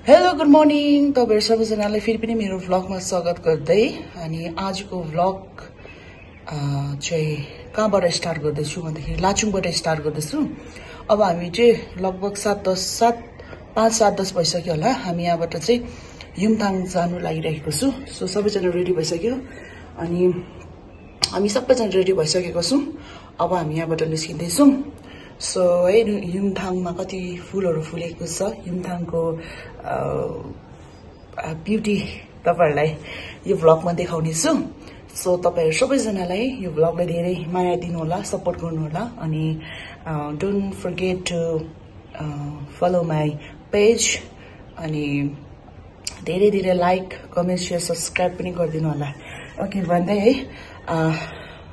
Hello good morning तपाईहरु सबैजनालाई फेरि पनि मेरो भ्लगमा स्वागत गर्दै अनि आजको भ्लग चाहिँ कहाँबाट स्टार्ट गर्दैछु भन्दाखेरि लाचुङबाट स्टार्ट गर्दैछु। अब हामी चाहिँ लगभग 5-7-10 भइसक्यो होला। हामी यहाँबाट चाहिँ युमथाङ जानु लागिरहेको छु। सो सबैजना रेडी भइसक्यो अनि हामी सबैजना रेडी भइसकेको छौं। अब हामी यहाँबाट निस्किँदै छौं। सो है युमथाङमा कति फूलहरु फुलेको छ, युमथाङको ब्युटी तपाईहरुलाई यो भ्लगमा देखाउने छु। सो तपाईहरु सबैजनालाई यो भ्लगलाई धेरै माया दिनु होला, सपोर्ट गर्नु होला अनि don't forget to follow my page अनि धेरै धेरै लाइक, कमेन्ट, शेयर, सब्स्क्राइब पनि गरिदिनु होला। ओके भन्दै है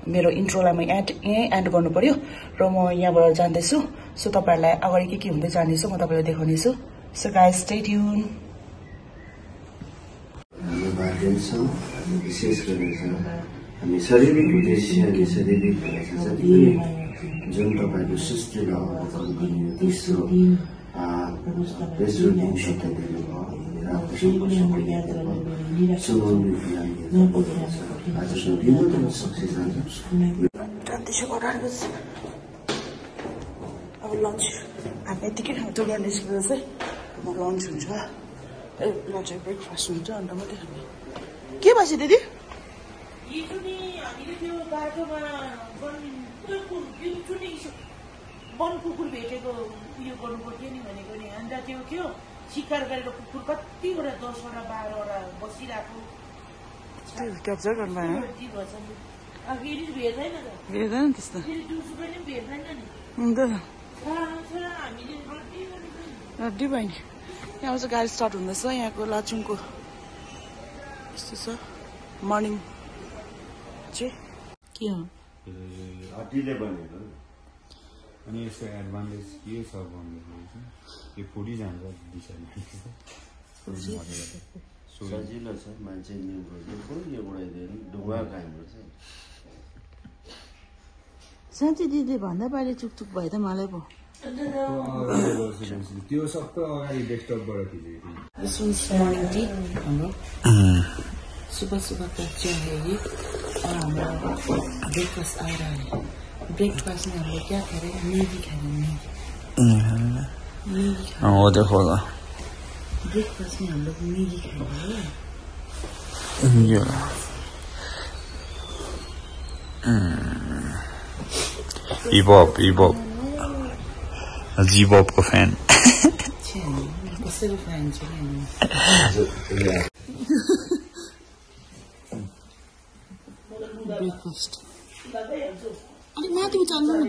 मेरो इन्ट्रोलाई म यही एन्ड गर्नु पर्यो र म यहाँबाट जान्दैछु। सो तपाईहरुलाई अगाडि के हुँदै जानेछ म तपाईलाई देखाउने छु। So guys stay tune. विशेष गरेर हामी शारीरिक उद्देश्य अनि शारीरिक जति पनि जुन तपाईको सृष्टिलाई अवलोकन गर्ने तेस्रो दिन सत्य दिनुभयो अब लन्च हामी यतिकै टुरमा निस्केको चाहिँ म लन्च हुन्छ लन्च ब्रेकफास्ट हुन्छ अन्त मात्रै खाने। के भएछ दिदी? हिजो नि हामीले त्यो बाटोमा वन कुकुर भेटेको उयो गर्नु पर्थ्यो नि भनेको नि। अन्त त्यो के हो शिकार गरेर कुकुर कतिवटा 10वटा 12वटा बसिरहेको क्याप्चर गर्नु भएन? फेरि भेट्दैन त, भेट्दैन त्यस्तो फेरि दिउँसो पनि भेट्दैन नि। अन्त हामीले रड्डी भयो नि। यहाँ चाहिँ गाडी स्टार्ट हुँदैछ यहाँको लाचुङको। यस्तो छ मर्निङ चाहिँ के हो हड्डीले बनेको अनि यसको एडभान्टेज के छ भन्दाखेरि चाहिँ यो फुटिजान्छ दिशामा सजिलो छ। मान्छे यो उडाइदियो भने ढुङ्गा काम गर्छ। साँच्चै दिदीले भन्दा पहिले चुकचुक भयो त मलाई पो। त्यो सबै अगाडि डेस्कटपबाट खिचेको हाम्रो सुबह सुबह का चाहिए और हमारा ब्रेकफास्ट आ रहा है। ब्रेकफास्ट में हम लोग क्या कह रहे हैं? मैगी खाएंगे। मैगी वो देखो ब्रेकफास्ट में हम लोग मैगी खाएंगे। हिपहप जीपॉप को फैन कसै को फ्यान छैन। ब्रेकफास्ट अलिक माथि उचाल्नु न।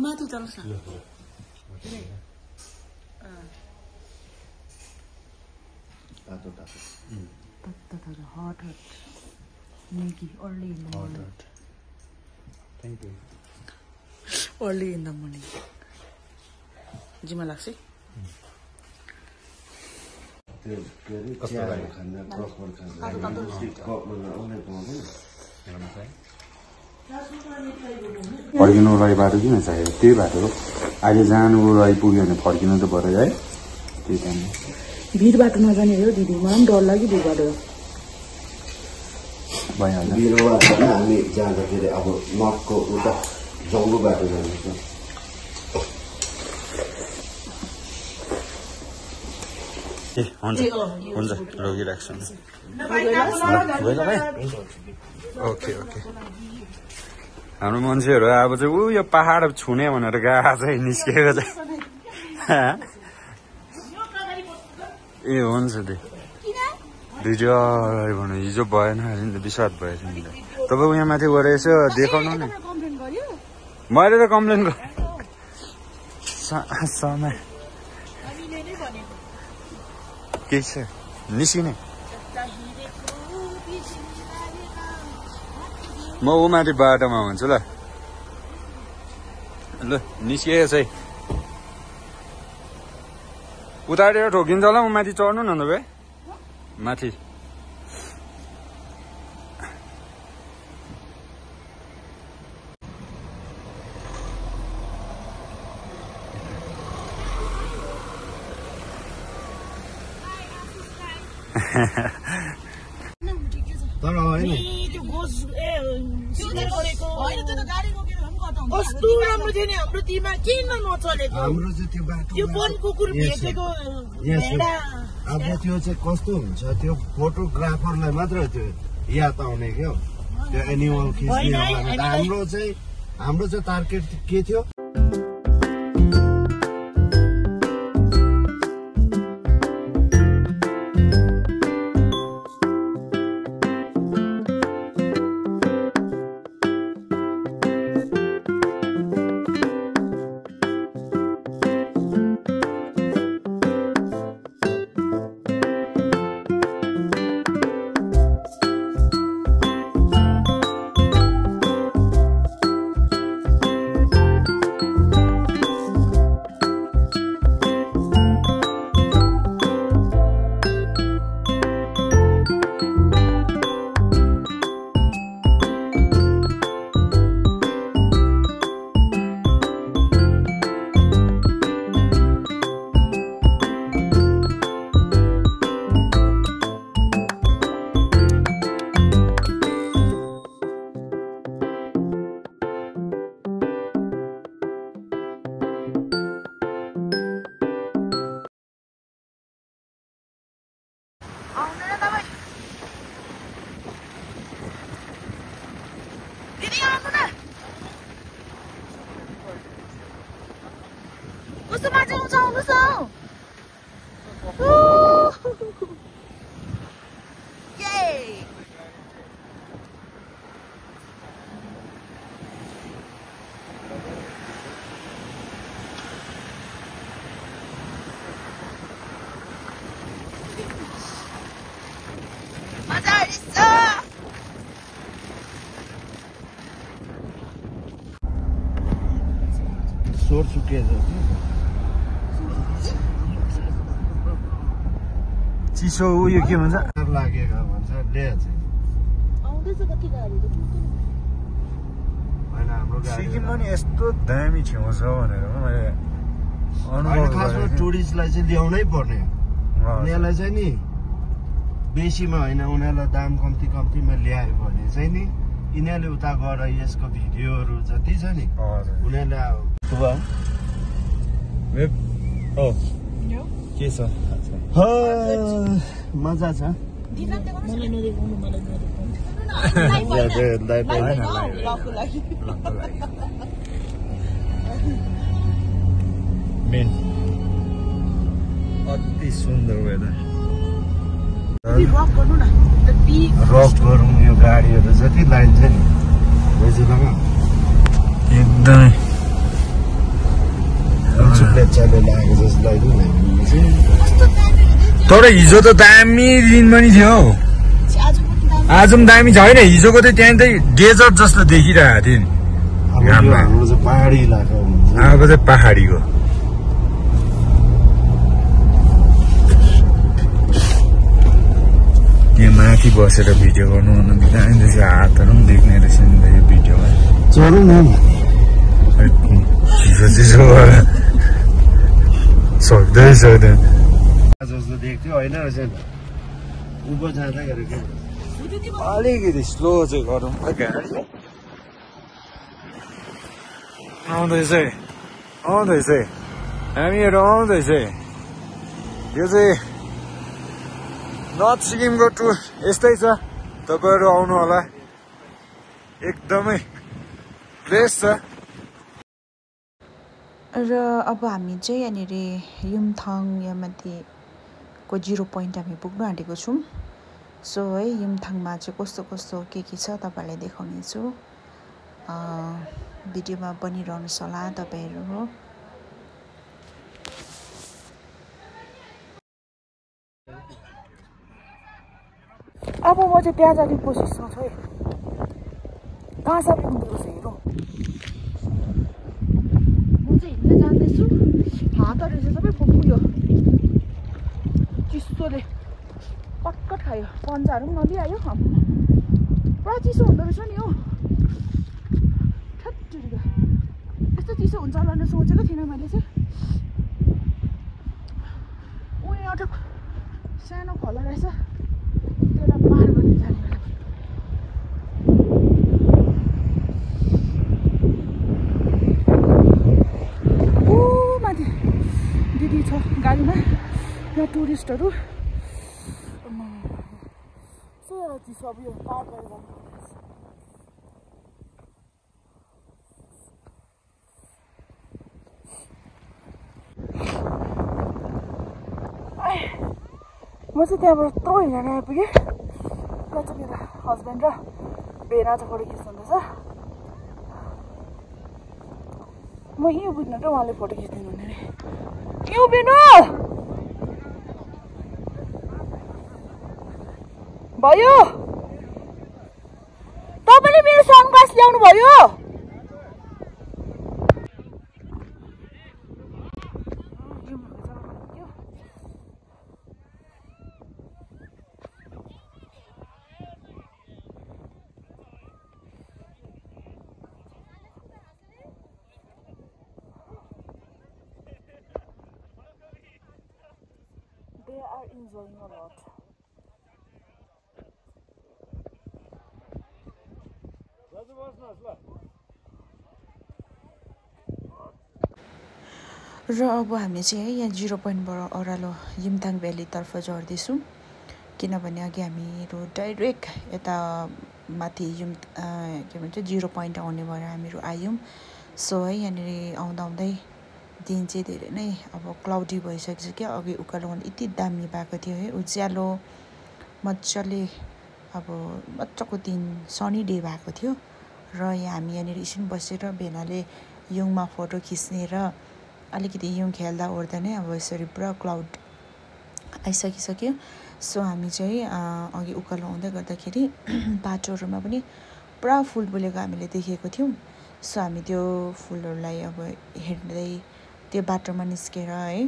माथि उचाल्नुहोस् न। Hot Maggi early in the morning. Thank you. Early in the morning जिम्मा लाग्छ। फर्किनुलाई बाटो किन चाहियो? त्यही बाटो हो। अहिले जानुलाई पुग्यो भने फर्किनु त पऱ्यो है। त्यही टाइम भिड बाटो नजाने हो दिदी, मलाई पनि डर लाग्यो भिड बाटो भइहाल्छ। बिरुवा छ हामी जाँदाखेरि अब नर्थको उता जङ्गु बाटो जान्छ। ए हुन्छ हुन्छ रोकिराख्छु। Okay okay. हाम्रो मान्छेहरू अब चाहिँ यो पहाड छुने भनेर गएको चाहिँ निस्केको चाहिँ। ए हुन्छ दे भिडियो भन्नु हिजो भएन अहिले विस्वाद भएछ नि। तपाईँ यहाँ माथि गएर यसो देखाउनु नि। मैले त कम्प्लेन समय के छ निस्किने। म ऊ माथि बाटोमा हुन्छु ल। ल निस्किएको छ है। उतारेर ठोकिन्छ होला। म माथि चढ्नु न तपाईँ माथि। तर होइन कस्तो राम्रो थियो नि हाम्रो टिममा किन नचलेको हाम्रो चाहिँ त्यो बाटो त्यो वन कुकुर भेटेको भेडा अब त्यो चाहिँ कस्तो हुन्छ त्यो फोटोग्राफरलाई मात्र त्यो याद आउने क्या त्यो एनिमल खिच्ने हाम्रो चाहिँ टार्गेट के थियो कस्तो मजा आउँछ आउनुहोस् न मजा आइछ सोर सुकेछ चिसो उयो के भन्छ लागेको भन्छ ल्याएछ आउँदैछ कति गाडीहरू होइन हाम्रो गाडी सिक्किम पनि यस्तो दामी ठाउँ छ भनेर मैले अनुभव खासमा टुरिस्टलाई चाहिँ ल्याउनै पर्ने उनीहरूलाई चाहिँ नि बेसीमा होइन उनीहरूलाई दाम कम्तीमा ल्यायो भने चाहिँ नि यिनीहरूले उता गएर यसको भिडियोहरू जति छ नि उनीहरूले के छ मजा छ मलाई नदेखाउनु मलाई मेन अति सुन्दर वेदर रक गर्नु न रक गरौँ यो गाडीहरू जति लाइन छ नि दाइजोमा एकदमै लेप्चाले लागेको जस्तो लाग्यो तर हिजो त दामी दिन पनि थियो आज पनि दामी छ होइन हिजोको त त्यहाँ चाहिँ डेजर्ट जस्तो देखिरहेको थियो नि हाम्रो चाहिँ पहाडी इलाका हुन्छ अब चाहिँ पहाडीको यहाँ माथि बसेर भिडियो गर्नु दामी रहेछ हातहरू पनि देख्ने रहेछ नि त यो भिडियोमा चढौँ न चिसो चिसो भएर सक्दैन जस्तो देख्थ्यो होइन रहेछ नि उँभो जाँदै गरेको अलिकति स्लो चाहिँ गरौँ गाडी आउँदैछ हामीहरू आउँदैछ यो चाहिँ नर्थ सिक्किमको टुर यस्तै छ तपाईँहरू आउनु होला एकदमै प्लेस छ र अब हामी चाहिँ यहाँनिर युमथाङ यामाथिको 0 पोइन्ट हामी पुग्नु आँटेको छौँ सो है युमथाङमा चाहिँ कस्तो कस्तो के छ तपाईँलाई देखाउने छु भिडियोमा बनिरहनुहोस् होला तपाईँहरू हो अब म चाहिँ त्यहाँ जाने कोसिसमा छु है कहाँ पुग्नु रहेछ हेरौँ म चाहिँ हिँड्दै जाँदैछु हातहरू चाहिँ सबै उयो चिसोले कटकट खायो पन्जाहरू पनि नदिआयो पुरा चिसो हुँदो रहेछ नि हो ठ्याट्टुरिका यस्तो चिसो हुन्छ होला सोचेको थिइनँ मैले चाहिँ उयो एउटा सानो खोला रहेछ त्यसलाई पार गर्ने जाने बेला माथि दिदी छ गाडीमा यहाँ टुरिस्टहरू सब यो पार गरेर जानु म चाहिँ त्यहाँबाट यत्रो हिँडेर आइपुगेँ त्यहाँ चाहिँ मेरो हस्बेन्ड र बेना चाहिँ फोटो खिच्नुहुँदैछ म यो बुझ्नु र उहाँले फोटो खिच्दिनु हुने अरे यो बेनु भयो तपाईँले मेरो सनग्लास ल्याउनु भयो They are enjoying a lot. र अब हामी चाहिँ है यहाँ 0 पोइन्टबाट ओह्रालो युमथाङ भ्यालीतर्फ झर्दैछौँ किनभने अघि हामीहरू डाइरेक्ट यता माथि के भन्छ 0 पोइन्ट आउने भएर हामीहरू आयौँ सो है यहाँनिर आउँदा आउँदै दिन चाहिँ धेरै नै अब क्लाउडी भइसकेछ क्या अघि उकालो यति दामी भएको थियो है उज्यालो मजाले अब मजाको दिन सनी डे भएको थियो र यहाँ हामी यहाँनिर एकछिन बसेर भेनाले युङमा फोटो खिच्ने र अलिकति युङ खेल्दा ओर्दा नै अब यसरी पुरा क्लाउड आइसकिसक्यो सो हामी चाहिँ अघि उकालो आउँदै गर्दाखेरि बाटोहरूमा पनि पुरा फुल फुलेको हामीले देखेको थियौँ सो हामी त्यो फुलहरूलाई अब हेर्दै त्यो बाटोमा निस्केर है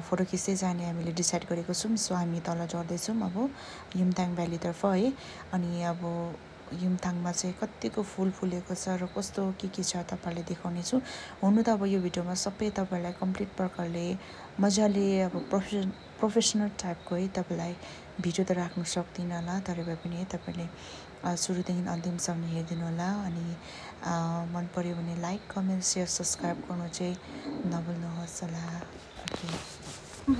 फोटो खिच्दै जाने हामीले डिसाइड गरेको छौँ सो हामी तल झर्दैछौँ अब युमथाङ भ्यालीतर्फ है अनि अब युमथाङमा चाहिँ कतिको फुल फुलेको छ र कस्तो के छ तपाईँहरूलाई देखाउने छु हुनु त अब यो भिडियोमा सबै तपाईँहरूलाई कम्प्लिट प्रकारले मजाले अब प्रोफेसनल टाइपको है तपाईँलाई भिडियो त राख्नु सक्दिनँ होला तर भए पनि है तपाईँले सुरुदेखि अन्तिमसम्म हेरिदिनु होला अनि मन पर्यो भने लाइक कमेन्ट सेयर सब्सक्राइब गर्नु चाहिँ नभुल्नुहोस् होला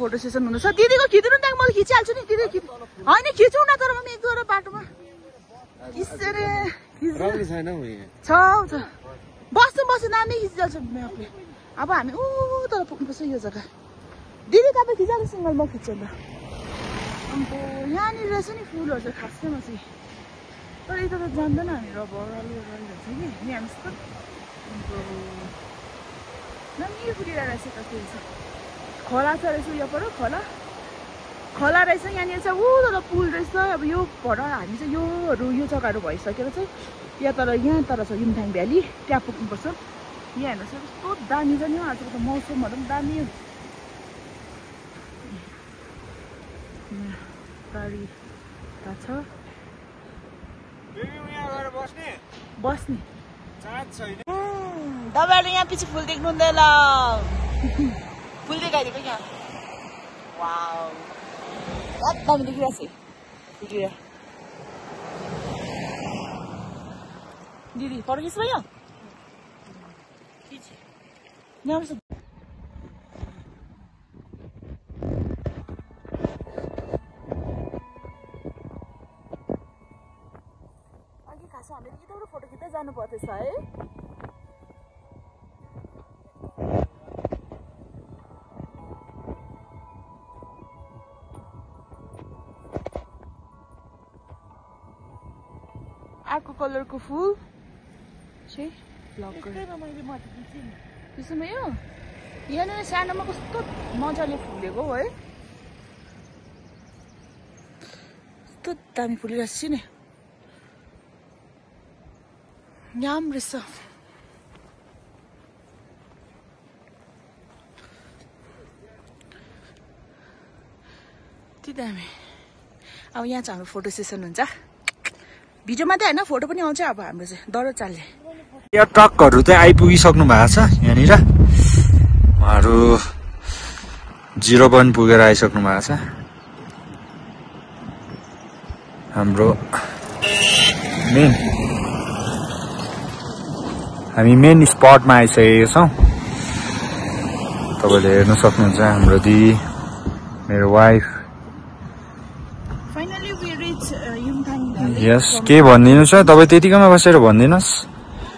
फोटो सेसन हुँदैछ दिदीको खिच्नु नि मैले खिचिहाल्छु नि दिदी होइन खिचौँ न तर म एक दुईवटा बाटोमा छ बस्नु नामै खिचिहाल्छु म्यापले अब हामी तर पुग्नुपर्छ यो जग्गा दिदी तपाईँ खिचाएको सिङ्गल म खिच्छु त अन्त यहाँनिर रहेछ नि फुलहरू चाहिँ खासैमा चाहिँ तर यता त जान्दैन हामी अब रहेछ कि यहाँ हामी अन्त नामी फुलिरहेको रहेछ कति रहेछ खोला छ रहेछ यो पर खोला रहेछ यहाँनिर चाहिँ तर पुल रहेछ अब यो भएर हामी चाहिँ योहरू यो जग्गाहरू भइसकेर चाहिँ यहाँ तर छ युमथाङ भ्याली त्यहाँ पुग्नुपर्छ यहाँ हेर्नुहोस् कस्तो दामी छ नि हो आजको त मौसमहरू पनि दामी हो गाडी छ बस्ने तपाईँहरूले यहाँ पछि फुल देख्नु हुँदैन फुल देखाइदिएको यहाँ वाउ दामी देखिरहेको छ भिडियो दिदी फोटो खिच्नु भयो अघि खास हामीले यताबाट फोटो खिच्दै जानु पर्दैछ है अर्को कलरको फुल चाहिँ ब्लक त्यसोमा यो यहाँनिर सानोमा कस्तो मजाले फुलेको है कस्तो दामी फुलिरहेको छ नि यहाँ रहेछ त्यति दामी अब यहाँ चाहिँ हाम्रो फोटो सेसन हुन्छ भिडियोमा त होइन फोटो पनि आउँछ अब हाम्रो चाहिँ डर चाल्ने यहाँ ट्रकहरू चाहिँ आइपुगिसक्नु भएको छ यहाँनिर उहाँहरू 0 पोइन्ट पुगेर आइसक्नु भएको छ हाम्रो हामी मेन स्पटमा आइसकेका छौँ। तपाईँले हेर्न सक्नुहुन्छ हाम्रो दिदी, मेरो वाइफ। यस, के भनिदिनु छ तपाईँ? त्यतिकैमा बसेर भनिदिनुहोस्।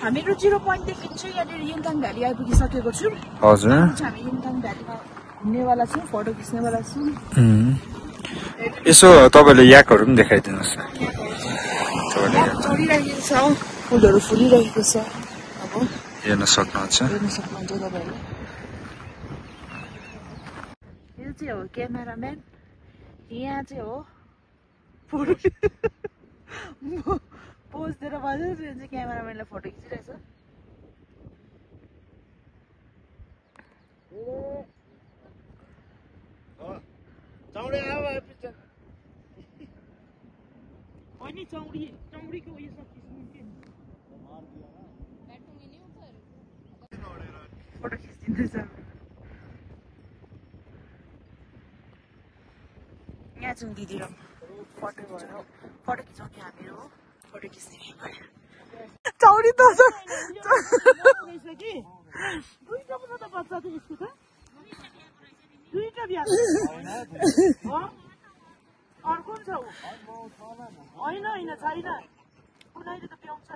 हामीहरू 0 पोइन्टदेखि चाहिँ यहाँनिर युमथाङ भ्याली आइपुगिसकेको छौँ। हजुर, हामी युमथाङ भ्यालीमा घुम्नेवाला छौँ, फोटो खिच्नेवाला छौँ। यसो तपाईँले याकहरू पनि देखाइदिनुहोस् न। चढिरहेको छ, फुलहरू फुलिरहेको छ। अब हेर्न सक्नुहुन्छ तपाईँहरूले। यो चाहिँ हो क्यामेराम्यान, यहाँ चाहिँ हो फोटो पोज दिएर बज्यो। यो चाहिँ क्यामेराम्यानले फोटो खिचिरहेछ। चौडीको उयो फोटो खिचिदिँदैछ। यहाँ छौँ दिदी र फोटो खिचाउने हामीहरू हो। फोटो खिच्ने चौडी त दुईटा पो छ त बच्चा त यसको त दुईटा बिहा अर्को छ होइन होइन छैन कुनैले त प्याउँछ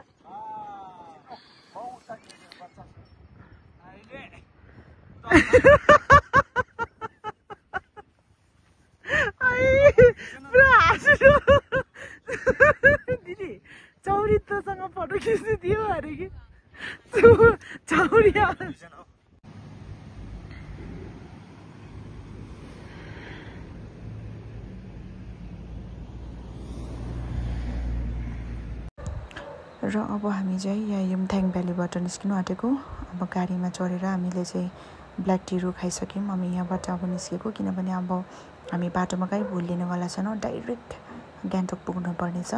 दिदी चौरी तसँग फोटो खिच्नु दियो अरे कि चौरी र अब हामी चाहिँ यहाँ युमथाङ भ्यालीबाट निस्किनु आँटेको। अब गाडीमा चढेर हामीले चाहिँ ब्ल्याक टीहरू खाइसक्यौँ। अब यहाँबाट अब निस्केको, किनभने अब हामी बाटोमा कहीँ भुलिनेवाला छैनौँ, डाइरेक्ट गान्तोक पुग्नु पर्नेछ।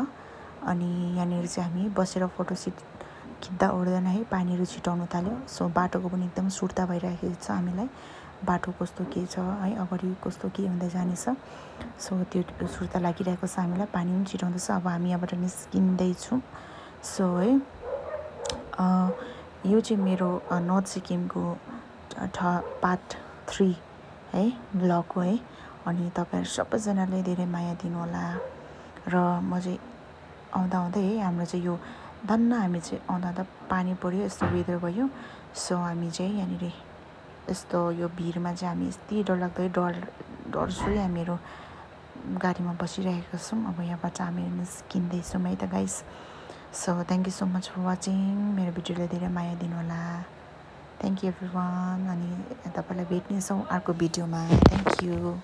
अनि यहाँनिर चाहिँ हामी बसेर फोटो खिच्दा ओर्दैन है पानीहरू छिटाउनु थाल्यो। सो बाटोको पनि एकदम सुर्ता भइरहेको छ हामीलाई, बाटो कस्तो के छ है, अगाडि कस्तो के हुँदै जानेछ। सो त्यो सुर्ता लागिरहेको छ हामीलाई, पानी पनि छिटाउँदैछ। अब हामी यहाँबाट निस्किँदैछौँ। सो है यो चाहिँ मेरो नर्थ सिक्किमको पार्ट 3 है भ्लग हो है। अनि तपाईँहरू सबैजनाले धेरै माया दिनुहोला। र म चाहिँ आउँदा है हाम्रो चाहिँ यो धन्न हामी चाहिँ आउँदा पानी पऱ्यो, यस्तो वेदर भयो। सो हामी चाहिँ यहाँनिर यस्तो यो भिडमा चाहिँ हामी यति डरलाग्दो डरसुई हामीहरू गाडीमा बसिरहेका छौँ। अब यहाँबाट हामीहरू निस्किँदैछौँ है त guys. So thank you so much for watching. मेरो भिडियोलाई धेरै माया दिनुहोला। Thank you everyone. अनि तपाईँलाई भेट्नेछौँ अर्को भिडियोमा। Thank you.